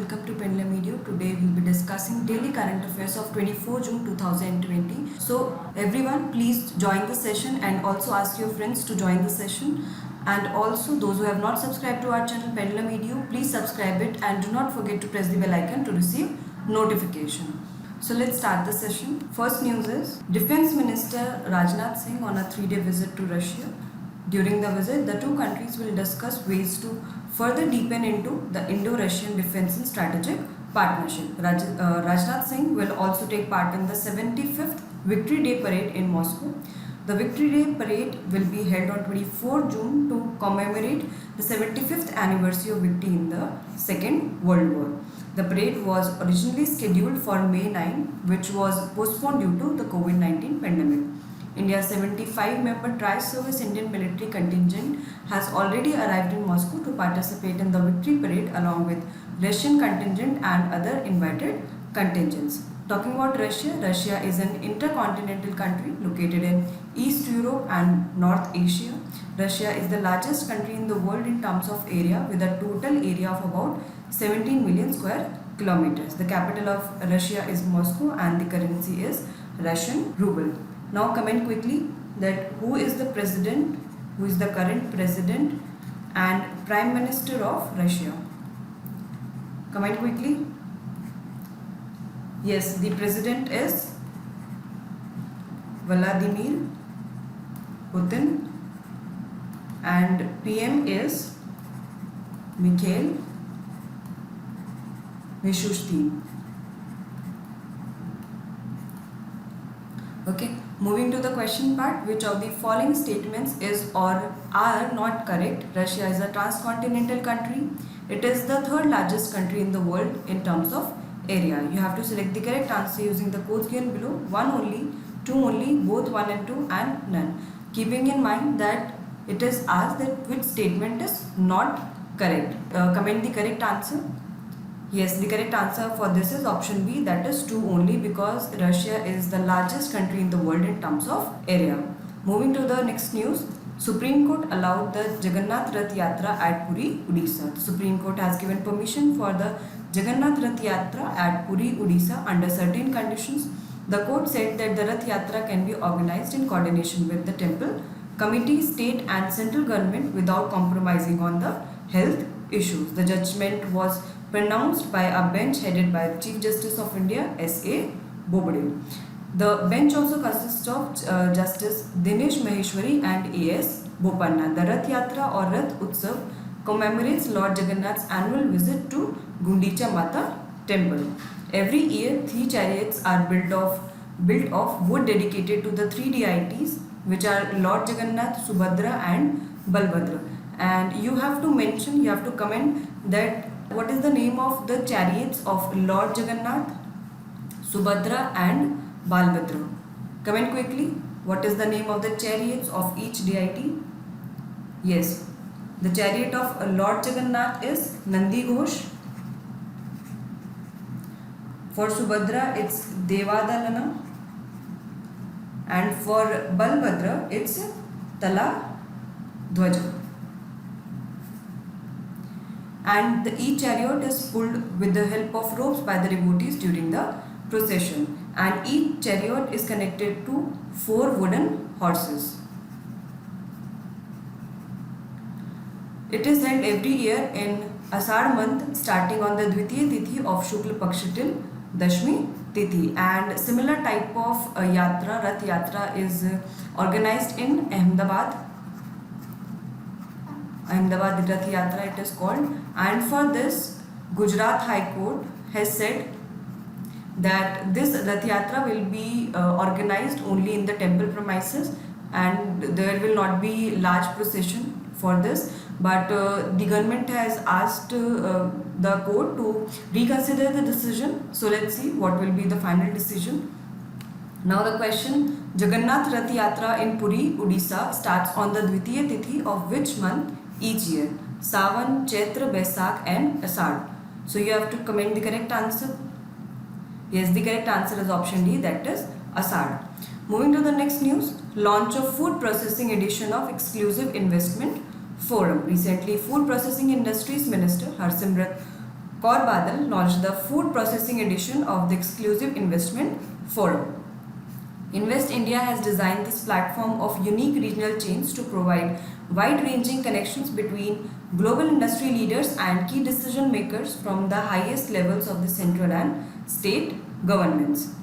welcome to Pendulum Media. Today we'll be discussing daily current affairs of 24 June 2020. So everyone please join the session and also ask your friends to join the session. And also those who have not subscribed to our channel Pendulum Media, please subscribe it and do not forget to press the bell icon to receive notification. So let's start the session. First news is Defense Minister Rajnath Singh on a 3-day visit to Russia. During the visit, the two countries will discuss ways to further deepen into the Indo-Russian defense and strategic partnership. Rajnath Singh will also take part in the 75th Victory Day Parade in Moscow. The Victory Day Parade will be held on 24 June to commemorate the 75th anniversary of victory in the Second World War. The parade was originally scheduled for May 9, which was postponed due to the COVID-19 pandemic. India's 75-member tri-service Indian military contingent has already arrived in Moscow to participate in the victory parade along with Russian contingent and other invited contingents. Talking about Russia, Russia is an intercontinental country located in East Europe and North Asia. Russia is the largest country in the world in terms of area with a total area of about 17 million square kilometers. The capital of Russia is Moscow and the currency is Russian ruble. Now comment quickly that who is the president, who is the current president and prime minister of Russia. Comment quickly. Yes, the president is Vladimir Putin and PM is Mikhail Mishustin. Okay, moving to the question part, which of the following statements is or are not correct? Russia is a transcontinental country. It is the third largest country in the world in terms of area. You have to select the correct answer using the codes given below. 1 only, 2 only, both 1 and 2 and none. Keeping in mind that it is asked that which statement is not correct. Comment the correct answer. Yes, the correct answer for this is option B, that is 2 only, because Russia is the largest country in the world in terms of area. Moving to the next news, Supreme Court allowed the Jagannath Rath Yatra at Puri, Odisha. The Supreme Court has given permission for the Jagannath Rath Yatra at Puri, Odisha under certain conditions. The court said that the Rath Yatra can be organized in coordination with the temple committee, state and central government without compromising on the health issues. The judgment was pronounced by a bench headed by the Chief Justice of India, S.A. Bobde. The bench also consists of Justice Dinesh Maheshwari and A.S. Bopanna. The Rath Yatra or Rath Utsav commemorates Lord Jagannath's annual visit to Gundicha Mata temple. Every year, 3 chariots are built of wood dedicated to the 3 deities, which are Lord Jagannath, Subhadra and Balbhadra. And you have to comment that what is the name of the chariots of Lord Jagannath, Subhadra and Balbhadra. Comment quickly. What is the name of the chariots of each deity? Yes, the chariot of Lord Jagannath is Nandi Ghosh. For Subhadra, it's Devadalana. And for Balbhadra, it's Tala Dhwaja. And each chariot is pulled with the help of ropes by the devotees during the procession. And each chariot is connected to 4 wooden horses. It is held every year in Asad month starting on the Dvitiya Tithi of Shukla Paksha till Dashmi Tithi. And similar type of Yatra, Rath Yatra, is organized in Ahmedabad. Ahmedabad Rath Yatra it is called. And for this, Gujarat High Court has said that this Rath Yatra will be organized only in the temple premises and there will not be large procession for this. But the government has asked the court to reconsider the decision. So let's see what will be the final decision. Now the question, Jagannath Rath Yatra in Puri, Odisha starts on the Dvitiya Tithi of which month each year? Sawan, Chaitra, Baisakh and Asad. So you have to comment the correct answer. Yes, the correct answer is option D, that is Asad. Moving to the next news, launch of food processing edition of exclusive investment forum. Recently, Food Processing Industries Minister Harsimrat Kaur Badal launched the food processing edition of the exclusive investment forum. Invest India has designed this platform of unique regional chains to provide wide-ranging connections between global industry leaders and key decision makers from the highest levels of the central and state governments.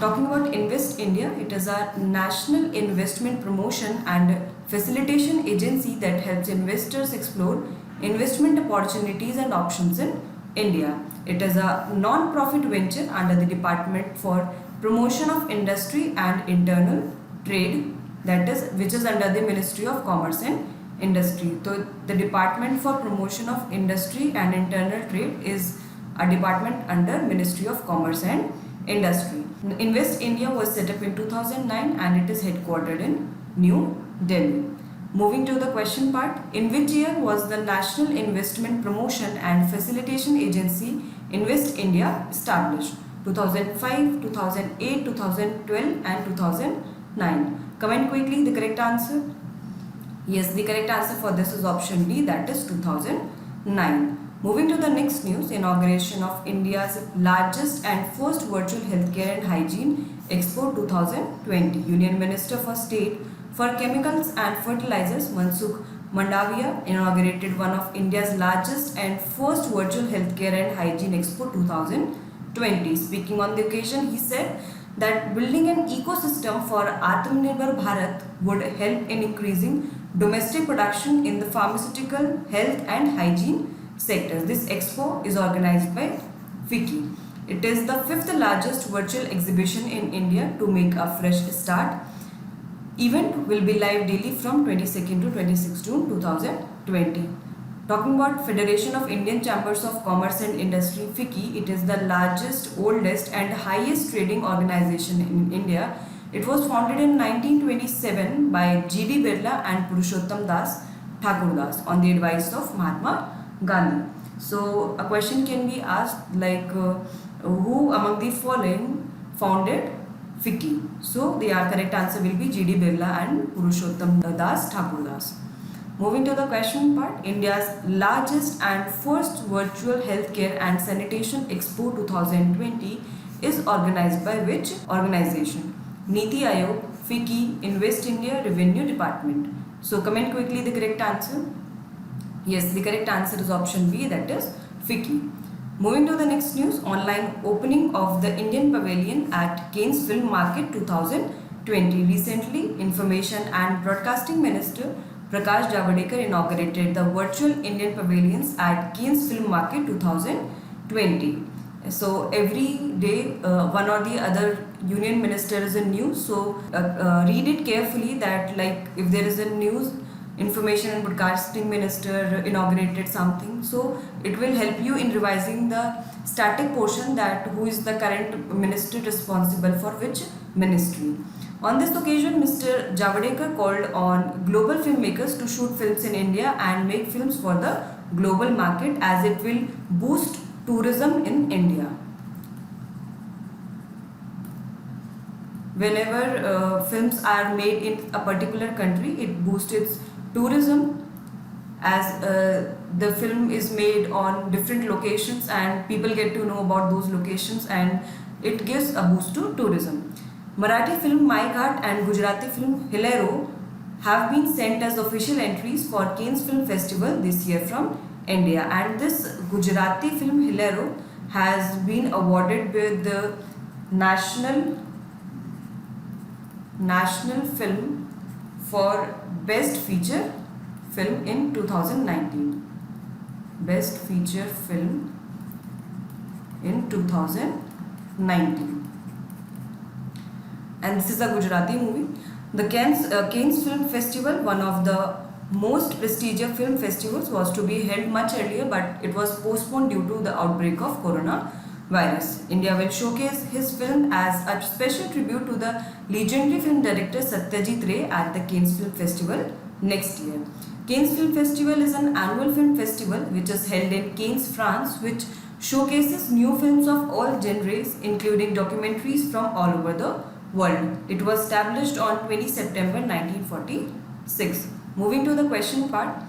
Talking about Invest India, it is a national investment promotion and facilitation agency that helps investors explore investment opportunities and options in India. It is a non-profit venture under the Department for Promotion of Industry and Internal Trade, that is, which is under the Ministry of Commerce and Industry. So the Department for Promotion of Industry and Internal Trade is a department under Ministry of Commerce and Industry. Invest India was set up in 2009 and it is headquartered in New Delhi. Moving to the question part, in which year was the National Investment Promotion and Facilitation Agency Invest India established? 2005, 2008, 2012 and 2009. Comment quickly the correct answer. Yes, the correct answer for this is option D, that is 2009. Moving to the next news, inauguration of India's largest and first virtual healthcare and hygiene Expo 2020. Union Minister for State for Chemicals and Fertilizers Mansukh Mandavia inaugurated one of India's largest and first virtual healthcare and hygiene Expo 2020. Speaking on the occasion, he said that building an ecosystem for Atmanirbhar Bharat would help in increasing domestic production in the pharmaceutical, health and hygiene sectors. This expo is organized by FICCI. It is the fifth largest virtual exhibition in India to make a fresh start. Event will be live daily from 22nd to 26th June 2020. Talking about Federation of Indian Chambers of Commerce and Industry, FICCI, it is the largest, oldest and highest trading organization in India. It was founded in 1927 by G.D. Birla and Purushottam Das Thakurdas on the advice of Mahatma Gandhi. So a question can be asked like who among the following founded FICCI? So the correct answer will be G.D. Birla and Purushottam Das Thakurdas. Moving to the question part, India's largest and first virtual healthcare and sanitation Expo 2020 is organized by which organization? Niti Aayog, FICCI, Invest India, Revenue Department. So comment quickly the correct answer. Yes, the correct answer is option B, that is FICCI. Moving to the next news, online opening of the Indian Pavilion at Cannes Film Market 2020. Recently, Information and Broadcasting Minister Prakash Javadekar inaugurated the virtual Indian Pavilions at Cannes Film Market 2020. So every day one or the other union minister is in news. So read it carefully that like if there is a news, Information and Broadcasting Minister inaugurated something, so it will help you in revising the static portion that who is the current minister responsible for which ministry. On this occasion, Mr. Javadekar called on global filmmakers to shoot films in India and make films for the global market as it will boost tourism in India. Whenever films are made in a particular country, it boosts its tourism as the film is made on different locations and people get to know about those locations and it gives a boost to tourism. Marathi film My Ghat and Gujarati film Hilero have been sent as official entries for Cannes Film Festival this year from India, and this Gujarati film Hilero has been awarded with the National Film for Best Feature Film in 2019. Best Feature Film in 2019. And this is a Gujarati movie. The Cannes Film Festival, one of the most prestigious film festivals, was to be held much earlier, but it was postponed due to the outbreak of coronavirus. India will showcase his film as a special tribute to the legendary film director Satyajit Ray at the Cannes Film Festival next year. Cannes Film Festival is an annual film festival which is held in Cannes, France, which showcases new films of all genres, including documentaries from all over the world. It was established on 20 September 1946. Moving to the question part,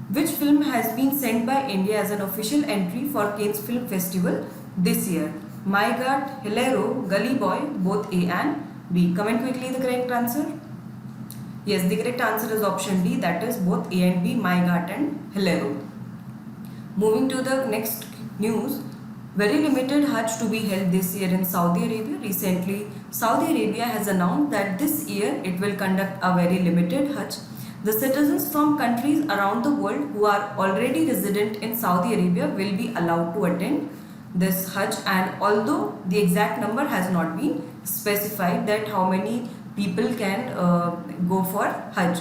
Which film has been sent by India as an official entry for Cannes Film Festival this year? My God, Hilaro, Gully Boy, both A and B. Comment quickly the correct answer. Yes, the correct answer is option D, that is both A and B, My God and Hilaro. Moving to the next news, very limited Hajj to be held this year in Saudi Arabia. Recently, Saudi Arabia has announced that this year it will conduct a very limited Hajj. The citizens from countries around the world who are already resident in Saudi Arabia will be allowed to attend this Hajj, and although the exact number has not been specified that how many people can go for Hajj.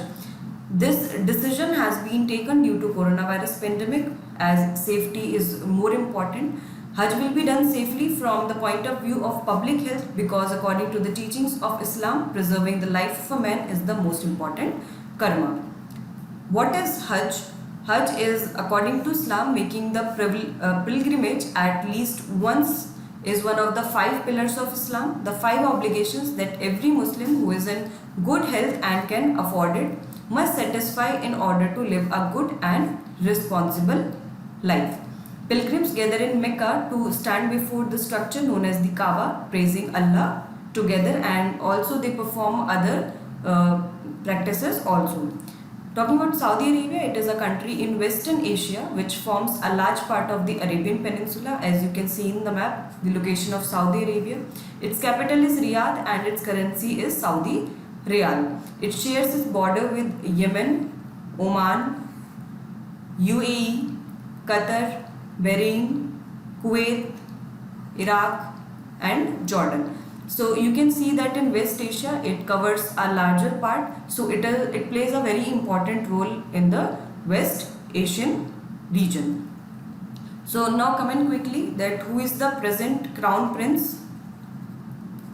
This decision has been taken due to coronavirus pandemic, as safety is more important. Hajj will be done safely from the point of view of public health, because according to the teachings of Islam, preserving the life of a man is the most important karma. What is Hajj? Hajj is, according to Islam, making the pilgrimage at least once is one of the 5 pillars of Islam, the 5 obligations that every Muslim who is in good health and can afford it must satisfy in order to live a good and responsible life. Pilgrims gather in Mecca to stand before the structure known as the Kaaba, praising Allah together, and also they perform other practices also. Talking about Saudi Arabia, it is a country in Western Asia which forms a large part of the Arabian Peninsula. As you can see in the map, the location of Saudi Arabia. Its capital is Riyadh and its currency is Saudi Riyal. It shares its border with Yemen, Oman, UAE, Qatar, Bahrain, Kuwait, Iraq and Jordan. So you can see that in West Asia it covers a larger part, so it plays a very important role in the West Asian region. So now comment quickly that who is the present crown prince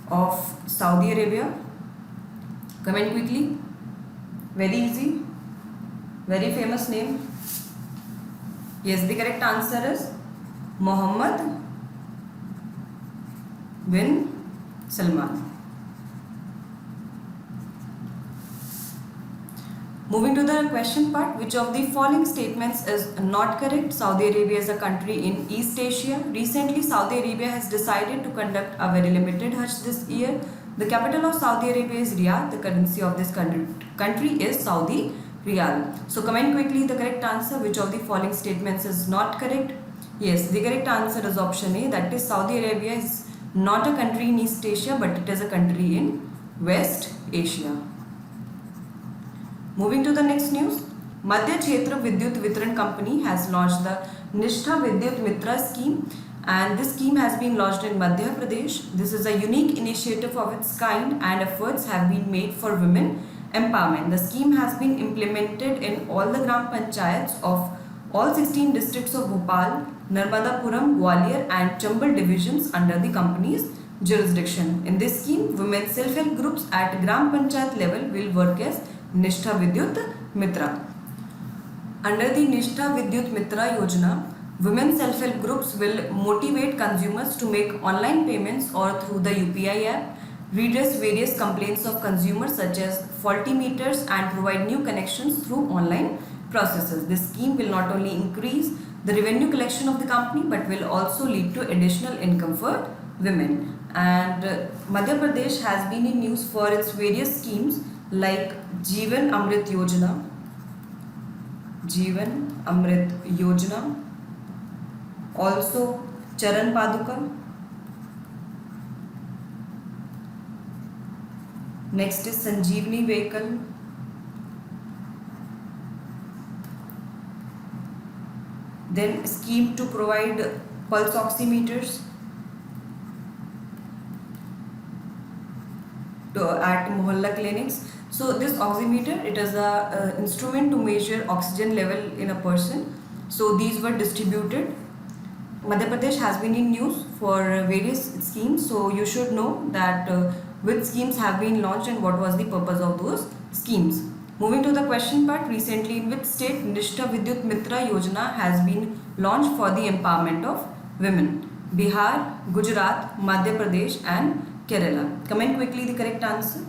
of Saudi Arabia? Comment quickly. Very easy, very famous name. Yes, the correct answer is Mohammed bin Salman. Moving to the question part, which of the following statements is not correct? Saudi Arabia is a country in East Asia. Recently, Saudi Arabia has decided to conduct a very limited Hajj this year. The capital of Saudi Arabia is Riyadh. The currency of this country is Saudi Riyal. So comment quickly the correct answer. Which of the following statements is not correct? Yes, the correct answer is option A, that is Saudi Arabia is not a country in East Asia, but it is a country in West Asia. Moving to the next news, Madhya Kshetra Vidyut Vitran Company has launched the Nishtha Vidyut Mitra scheme, and this scheme has been launched in Madhya Pradesh. This is a unique initiative of its kind, and efforts have been made for women empowerment. The scheme has been implemented in all the Gram Panchayats of all 16 districts of Bhopal, Narmadapuram, Gwalior and Chambal divisions under the company's jurisdiction. In this scheme, women self-help groups at Gram Panchayat level will work as Nishtha Vidyut Mitra. Under the Nishtha Vidyut Mitra Yojana, women self-help groups will motivate consumers to make online payments or through the UPI app, redress various complaints of consumers such as faulty meters, and provide new connections through online processes. This scheme will not only increase the revenue collection of the company but will also lead to additional income for women. And Madhya Pradesh has been in news for its various schemes like Jeevan Amrit Yojana, also Charan Paduka. Next is Sanjeevani vehicle. Then scheme to provide pulse oximeters at Mohalla clinics. So this oximeter, it is a instrument to measure oxygen level in a person. So these were distributed. Madhya Pradesh has been in news for various schemes. So you should know that which schemes have been launched and what was the purpose of those schemes. Moving to the question part, recently in which state Nishtha Vidyut Mitra Yojana has been launched for the empowerment of women? Bihar, Gujarat, Madhya Pradesh and Kerala. Comment quickly the correct answer.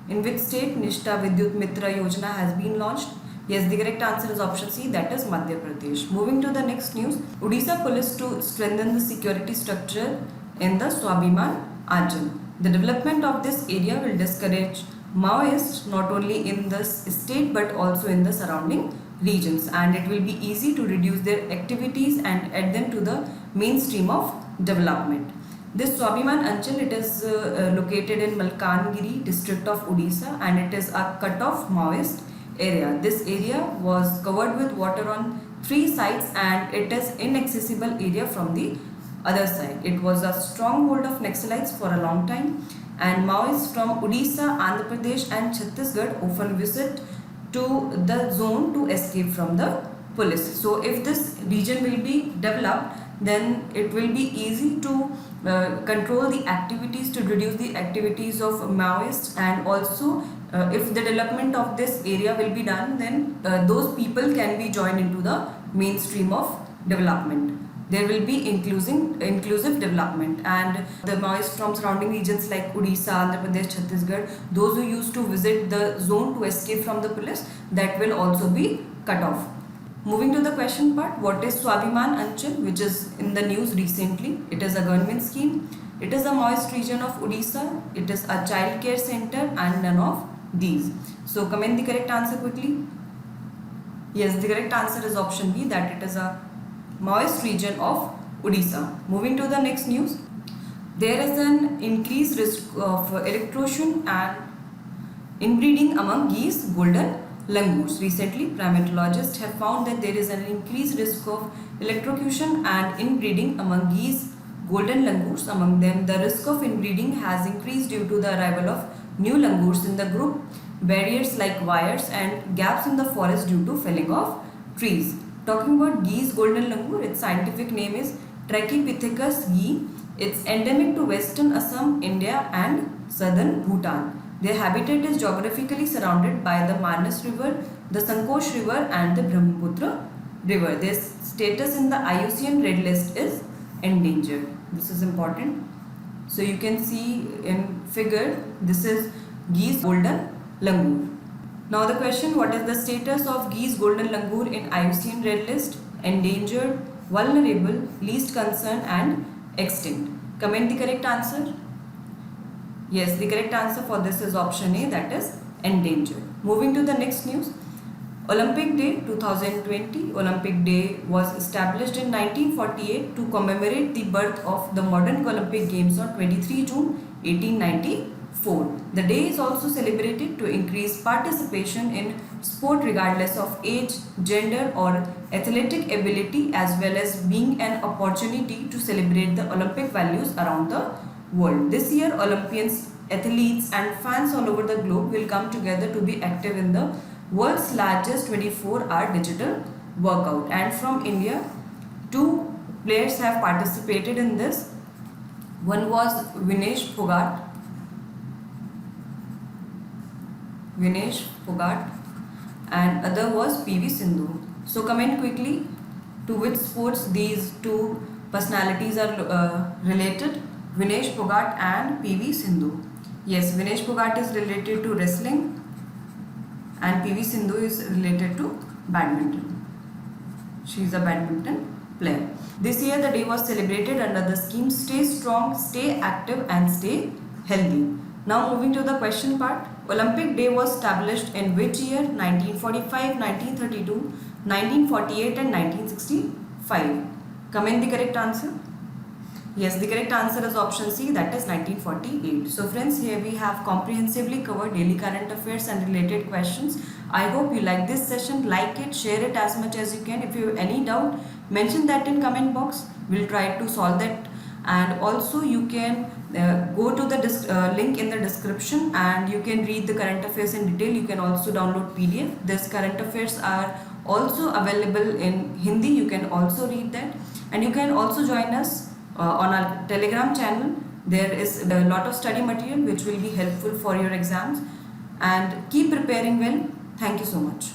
In which state Nishtha Vidyut Mitra Yojana has been launched? Yes, the correct answer is option C, that is Madhya Pradesh. Moving to the next news, Odisha police to strengthen the security structure in the Swabhiman Anchal. The development of this area will discourage Maoists not only in the state but also in the surrounding regions, and it will be easy to reduce their activities and add them to the mainstream of development. This Swabhiman Anchal, it is located in Malkangiri district of Odisha, and it is a cut-off Maoist area. This area was covered with water on 3 sides, and it is inaccessible area from the other side. It was a stronghold of Naxalites for a long time, and Maoists from Odisha, Andhra Pradesh and Chhattisgarh often visit to the zone to escape from the police. So if this region will be developed, then it will be easy to control the activities, to reduce the activities of Maoists, and also if the development of this area will be done, then those people can be joined into the mainstream of development. There will be inclusive development, and the Maoists from surrounding regions like Odisha, Andhra Pradesh, Chhattisgarh, those who used to visit the zone to escape from the police, that will also be cut off. Moving to the question part, what is Swabhiman Anchal, which is in the news recently? It is a government scheme. It is a Maoist region of Odisha. It is a child care center, and none of these. So comment the correct answer quickly. Yes, the correct answer is option B, that it is a Maoist region of Odisha. Moving to the next news, there is an increased risk of electrocution and inbreeding among geese, golden langurs. Recently, primatologists have found that there is an increased risk of electrocution and inbreeding among geese, golden langurs. Among them, the risk of inbreeding has increased due to the arrival of new langurs in the group, barriers like wires, and gaps in the forest due to felling of trees. Talking about geese golden langur, its scientific name is Trachypithecus gee. It's endemic to western Assam, India and southern Bhutan. Their habitat is geographically surrounded by the Manas River, the Sankosh River and the Brahmaputra River. Their status in the IUCN Red List is endangered. This is important. So you can see in figure, this is geese golden langur. Now the question, what is the status of geese golden langur in IUCN Red List? Endangered, vulnerable, least concern and extinct. Comment the correct answer. Yes, the correct answer for this is option A, that is endangered. Moving to the next news, Olympic Day 2020. Olympic Day was established in 1948 to commemorate the birth of the modern Olympic Games on 23 June 1894. The day is also celebrated to increase participation in sport regardless of age, gender or athletic ability, as well as being an opportunity to celebrate the Olympic values around the world. This year, Olympians, athletes and fans all over the globe will come together to be active in the world's largest 24-hour digital workout. And from India, 2 players have participated in this. One was Vinesh Phogat, and other was PV Sindhu. So comment quickly to which sports these 2 personalities are related. Vinesh Phogat and PV Sindhu. Yes, Vinesh Phogat is related to wrestling and PV Sindhu is related to badminton. She is a badminton player. This year the day was celebrated under the scheme Stay Strong, Stay Active and Stay Healthy. Now moving to the question part. Olympic Day was established in which year? 1945, 1932, 1948 and 1965. Comment the correct answer. Yes, the correct answer is option C, that is 1948. So friends, here we have comprehensively covered daily current affairs and related questions. I hope you like this session. Like it, share it as much as you can. If you have any doubt, mention that in comment box. We'll try to solve that. And also you can go to the link in the description and you can read the current affairs in detail. You can also download PDF. These current affairs are also available in Hindi. You can also read that. And you can also join us on our Telegram channel. There is a lot of study material which will be helpful for your exams. And keep preparing well. Thank you so much.